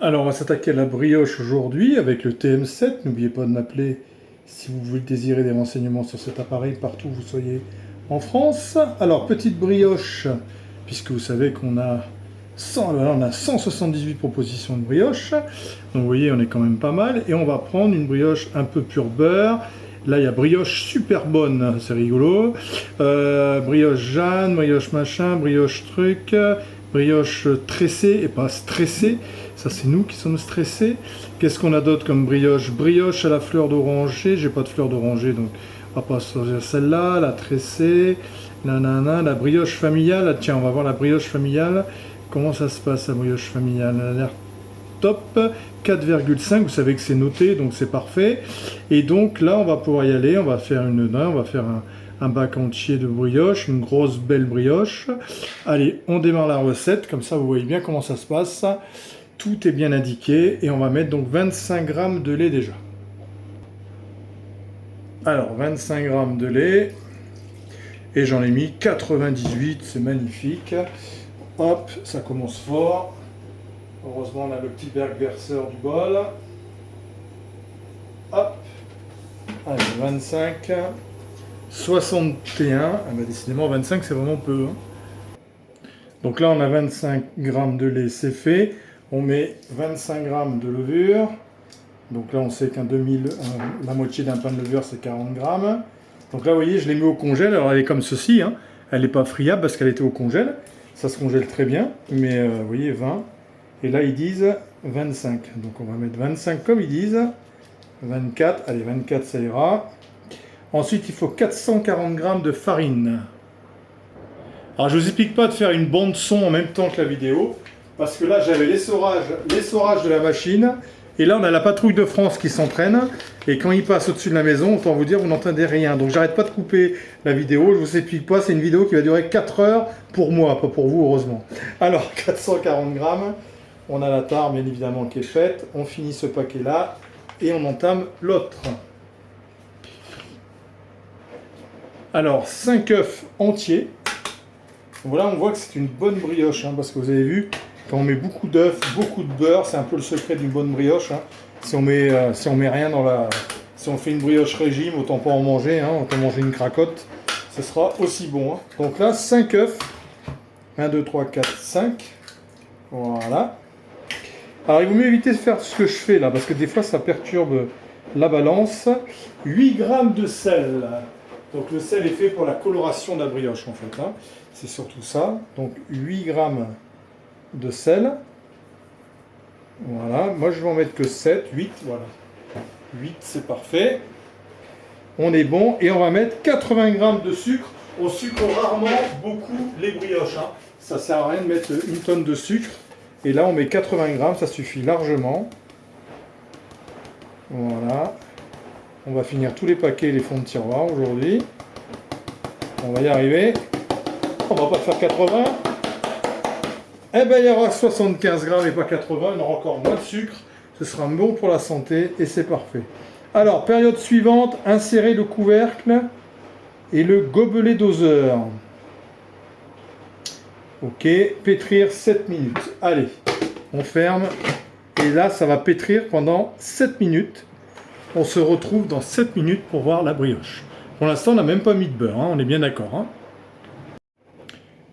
Alors, on va s'attaquer à la brioche aujourd'hui avec le TM7. N'oubliez pas de m'appeler si vous voulez désirer des renseignements sur cet appareil partout où vous soyez en France. Alors, petite brioche, puisque vous savez qu'on a 100, là, on a 178 propositions de brioche. Donc, vous voyez, on est quand même pas mal. Et on va prendre une brioche un peu pur beurre. Là, il y a brioche super bonne, c'est rigolo. Brioche Jeanne, brioche machin, brioche truc, brioche tressée et pas stressée. Ça, c'est nous qui sommes stressés. Qu'est-ce qu'on a d'autre comme brioche? Brioche à la fleur d'oranger. J'ai pas de fleur d'oranger, donc on va pas choisir celle-là. La tressée, la brioche familiale. Ah, tiens, on va voir la brioche familiale. Comment ça se passe, la brioche familiale? Elle a l'air top. 4,5, vous savez que c'est noté, donc c'est parfait. Et donc là, on va pouvoir y aller. On va faire un bac entier de brioche, une grosse belle brioche. Allez, on démarre la recette, comme ça vous voyez bien comment ça se passe. Tout est bien indiqué et on va mettre donc 25 grammes de lait déjà. Alors 25 grammes de lait et j'en ai mis 98, c'est magnifique. Hop, ça commence fort. Heureusement on a le petit bergverseur du bol. Hop, allez 25, 61, ah bah décidément 25 c'est vraiment peu. Donc là on a 25 grammes de lait, c'est fait. On met 25 grammes de levure. Donc là, on sait la moitié d'un pain de levure, c'est 40 grammes. Donc là, vous voyez, je l'ai mis au congèle. Alors, elle est comme ceci. Hein. Elle n'est pas friable parce qu'elle était au congèle. Ça se congèle très bien. Mais vous voyez, 20. Et là, ils disent 25. Donc, on va mettre 25 comme ils disent. 24. Allez, 24, ça ira. Ensuite, il faut 440 grammes de farine. Alors, je ne vous explique pas de faire une bande son en même temps que la vidéo. Parce que là, j'avais l'essorage de la machine. Et là, on a la patrouille de France qui s'entraîne. Et quand il passe au-dessus de la maison, autant vous dire, vous n'entendez rien. Donc, j'arrête pas de couper la vidéo. Je vous explique pas, c'est une vidéo qui va durer 4 heures pour moi, pas pour vous, heureusement. Alors, 440 grammes. On a la tare, bien évidemment, qui est faite. On finit ce paquet-là. Et on entame l'autre. Alors, 5 œufs entiers. Voilà, on voit que c'est une bonne brioche, hein, parce que vous avez vu, quand on met beaucoup d'œufs, beaucoup de beurre, c'est un peu le secret d'une bonne brioche. Hein. Si on met rien dans la... Si on fait une brioche régime, autant pas en manger, hein, autant manger une cracotte, ce sera aussi bon. Hein. Donc là, 5 œufs. 1, 2, 3, 4, 5. Voilà. Alors, il vaut mieux éviter de faire ce que je fais là, parce que des fois, ça perturbe la balance. 8 grammes de sel. Donc le sel est fait pour la coloration de la brioche, en fait. Hein. C'est surtout ça. Donc 8 grammes de sel. Voilà, moi je vais en mettre que 7, 8, voilà. 8, c'est parfait. On est bon. Et on va mettre 80 grammes de sucre. On sucre rarement beaucoup les brioches. Hein. Ça sert à rien de mettre une tonne de sucre. Et là on met 80 grammes, ça suffit largement. Voilà. On va finir tous les paquets et les fonds de tiroir aujourd'hui. On va y arriver. On va pas faire 80. Eh bien, il y aura 75 grammes et pas 80. Il y aura encore moins de sucre. Ce sera bon pour la santé et c'est parfait. Alors, période suivante, insérer le couvercle et le gobelet doseur. Ok, pétrir 7 minutes. Allez, on ferme. Et là, ça va pétrir pendant 7 minutes. On se retrouve dans 7 minutes pour voir la brioche. Pour l'instant, on n'a même pas mis de beurre, hein, on est bien d'accord. Hein.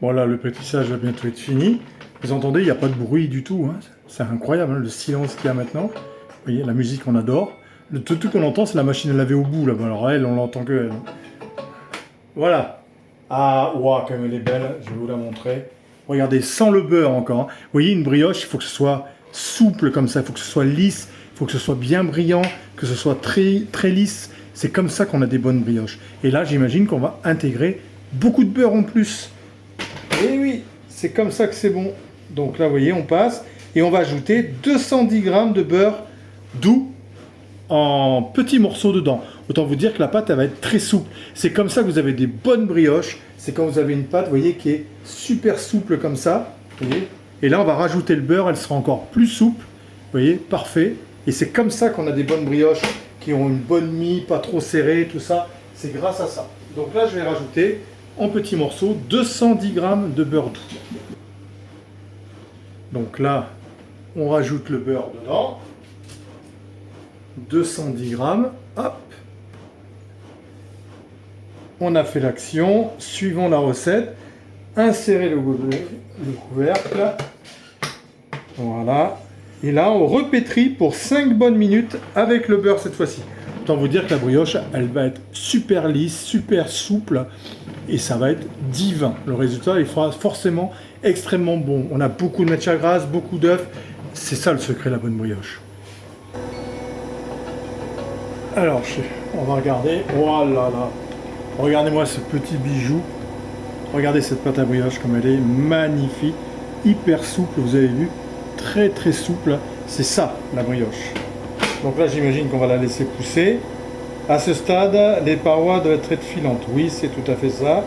Voilà, le pétrissage va bientôt être fini. Vous entendez, il n'y a pas de bruit du tout. Hein. C'est incroyable, hein, le silence qu'il y a maintenant. Vous voyez, la musique, on adore. Le tout qu'on entend, c'est la machine à laver au bout. Là-bas. Alors elle, on l'entend que elle. Voilà. Ah, waouh, comme elle est belle. Je vais vous la montrer. Regardez, sans le beurre encore. Hein. Vous voyez, une brioche, il faut que ce soit souple comme ça. Il faut que ce soit lisse. Il faut que ce soit bien brillant. Que ce soit très, très lisse. C'est comme ça qu'on a des bonnes brioches. Et là, j'imagine qu'on va intégrer beaucoup de beurre en plus. Et oui, c'est comme ça que c'est bon. Donc là, vous voyez, on passe. Et on va ajouter 210 grammes de beurre doux en petits morceaux dedans. Autant vous dire que la pâte, elle va être très souple. C'est comme ça que vous avez des bonnes brioches. C'est quand vous avez une pâte, vous voyez, qui est super souple comme ça. Vous voyez. Et là, on va rajouter le beurre. Elle sera encore plus souple. Vous voyez, parfait. Et c'est comme ça qu'on a des bonnes brioches qui ont une bonne mie, pas trop serrée, tout ça. C'est grâce à ça. Donc là, je vais rajouter en petits morceaux 210 grammes de beurre doux. Donc là, on rajoute le beurre dedans. 210 grammes, hop. On a fait l'action, suivons la recette. Insérez le couvercle. Voilà. Et là, on repétrit pour 5 bonnes minutes avec le beurre cette fois-ci. Autant vous dire que la brioche, elle va être super lisse, super souple. Et ça va être divin. Le résultat, il sera forcément extrêmement bon. On a beaucoup de matière grasse, beaucoup d'œufs. C'est ça le secret de la bonne brioche. Alors, on va regarder. Oh là là. Regardez-moi ce petit bijou. Regardez cette pâte à brioche comme elle est magnifique. Hyper souple, vous avez vu. Très très souple. C'est ça, la brioche. Donc là, j'imagine qu'on va la laisser pousser. À ce stade, les parois doivent être filantes. Oui, c'est tout à fait ça.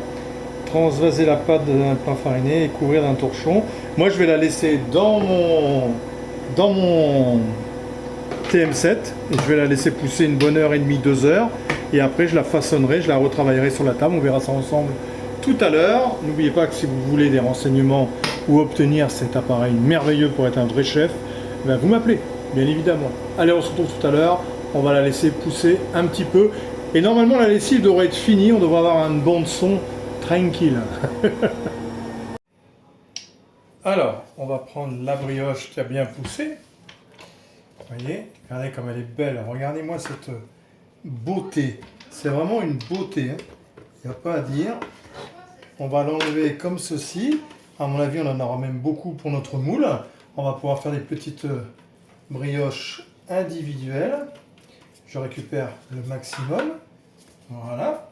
Transvaser la pâte d'un pain fariné et couvrir d'un torchon. Moi, je vais la laisser dans mon TM7 et je vais la laisser pousser une bonne heure et demie, 2 heures. Et après, je la façonnerai, je la retravaillerai sur la table. On verra ça ensemble tout à l'heure. N'oubliez pas que si vous voulez des renseignements ou obtenir cet appareil merveilleux pour être un vrai chef, ben vous m'appelez, bien évidemment. Allez, on se retrouve tout à l'heure. On va la laisser pousser un petit peu. Et normalement, la lessive devrait être finie. On devrait avoir un bon son tranquille. Alors, on va prendre la brioche qui a bien poussé. Vous voyez, regardez comme elle est belle. Regardez-moi cette beauté. C'est vraiment une beauté. Il n'y a pas à dire. On va l'enlever comme ceci. À mon avis, on en aura même beaucoup pour notre moule. On va pouvoir faire des petites brioches individuelles. Je récupère le maximum. Voilà.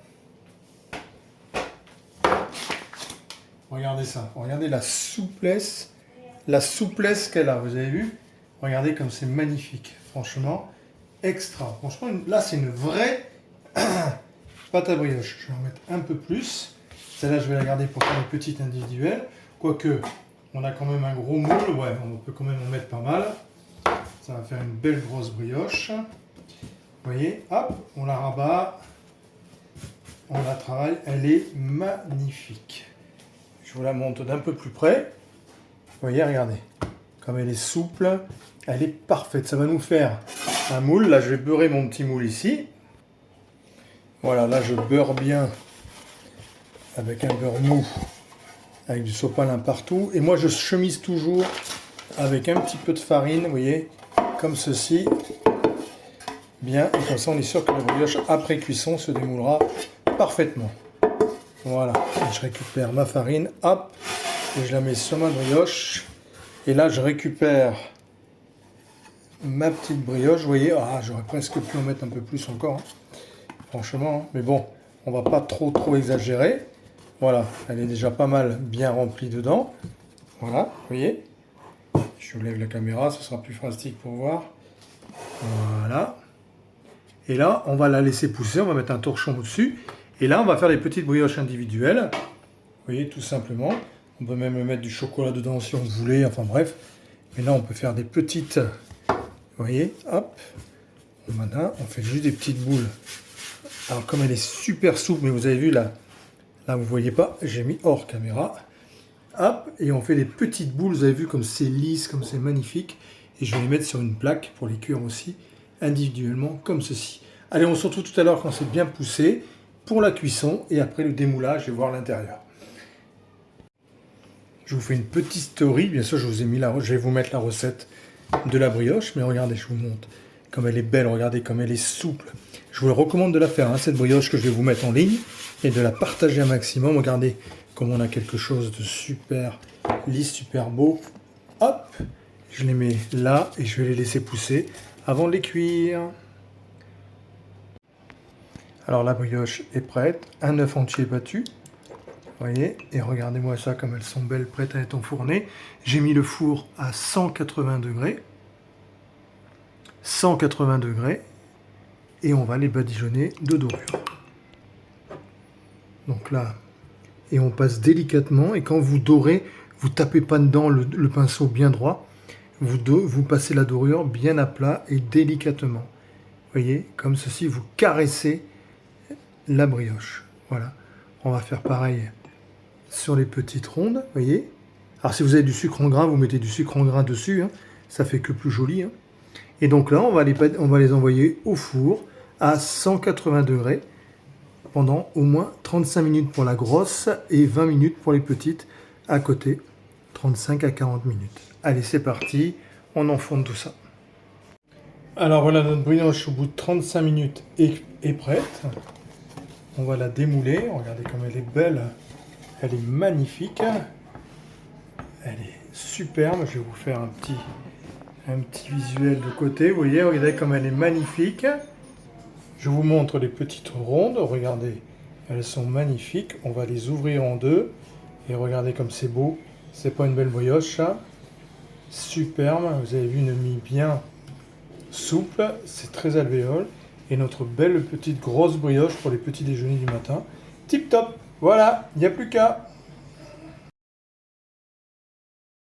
Regardez ça. Regardez la souplesse qu'elle a. Vous avez vu? Regardez comme c'est magnifique. Franchement, extra. Franchement, là, c'est une vraie pâte à brioche. Je vais en mettre un peu plus. Celle-là, je vais la garder pour faire une petite individuelle. Quoique, on a quand même un gros moule. Ouais, on peut quand même en mettre pas mal. Ça va faire une belle grosse brioche. Vous voyez, hop, on la rabat, on la travaille, elle est magnifique. Je vous la montre d'un peu plus près. Vous voyez, regardez, comme elle est souple, elle est parfaite. Ça va nous faire un moule. Là, je vais beurrer mon petit moule ici. Voilà, là, je beurre bien avec un beurre mou, avec du sopalin partout. Et moi, je chemise toujours avec un petit peu de farine, vous voyez, comme ceci. Bien, et comme ça on est sûr que la brioche après cuisson se démoulera parfaitement. Voilà, et je récupère ma farine, hop, et je la mets sur ma brioche. Et là je récupère ma petite brioche, vous voyez, ah, j'aurais presque pu en mettre un peu plus encore, hein. Franchement, hein. Mais bon, on va pas trop exagérer. Voilà, elle est déjà pas mal bien remplie dedans. Voilà, vous voyez. Je lève la caméra, ce sera plus pratique pour voir. Voilà. Et là, on va la laisser pousser, on va mettre un torchon au-dessus. Et là, on va faire des petites brioches individuelles. Vous voyez, tout simplement. On peut même mettre du chocolat dedans si on voulait, enfin bref. Mais là, on peut faire des petites... Vous voyez, hop. Voilà, on fait juste des petites boules. Alors, comme elle est super souple, mais vous avez vu, là vous voyez pas, j'ai mis hors caméra. Hop, et on fait des petites boules. Vous avez vu comme c'est lisse, comme c'est magnifique. Et je vais les mettre sur une plaque pour les cuire aussi individuellement comme ceci. Allez, on se retrouve tout à l'heure quand c'est bien poussé pour la cuisson et après le démoulage et voir l'intérieur. Je vous fais une petite story, bien sûr je vais vous mettre la recette de la brioche, mais regardez, je vous montre comme elle est belle, regardez comme elle est souple. Je vous recommande de la faire, hein, cette brioche que je vais vous mettre en ligne et de la partager un maximum. Regardez comme on a quelque chose de super lisse, super beau. Hop, je les mets là et je vais les laisser pousser avant de les cuire. Alors la brioche est prête, un œuf entier battu, vous voyez, et regardez-moi ça comme elles sont belles, prêtes à être enfournées. J'ai mis le four à 180 degrés, 180 degrés, et on va les badigeonner de dorure. Donc là, et on passe délicatement, et quand vous dorez, vous tapez pas dedans le pinceau bien droit, vous passez la dorure bien à plat et délicatement. Vous voyez, comme ceci, vous caressez la brioche. Voilà. On va faire pareil sur les petites rondes, vous voyez. Alors si vous avez du sucre en grain, vous mettez du sucre en grain dessus, hein. ça fait que plus joli. Hein. Et donc là, on va les envoyer au four à 180 degrés pendant au moins 35 minutes pour la grosse et 20 minutes pour les petites à côté, 35 à 40 minutes. Allez, c'est parti, on enfonce tout ça. Alors voilà, notre brioche au bout de 35 minutes est prête. On va la démouler, regardez comme elle est belle, elle est magnifique, elle est superbe. Je vais vous faire un petit visuel de côté, vous voyez, regardez comme elle est magnifique. Je vous montre les petites rondes, regardez, elles sont magnifiques. On va les ouvrir en deux et regardez comme c'est beau. C'est pas une belle brioche, ça. Superbe, vous avez vu une mie bien souple, c'est très alvéole. Et notre belle petite grosse brioche pour les petits déjeuners du matin. Tip top, voilà, il n'y a plus qu'à.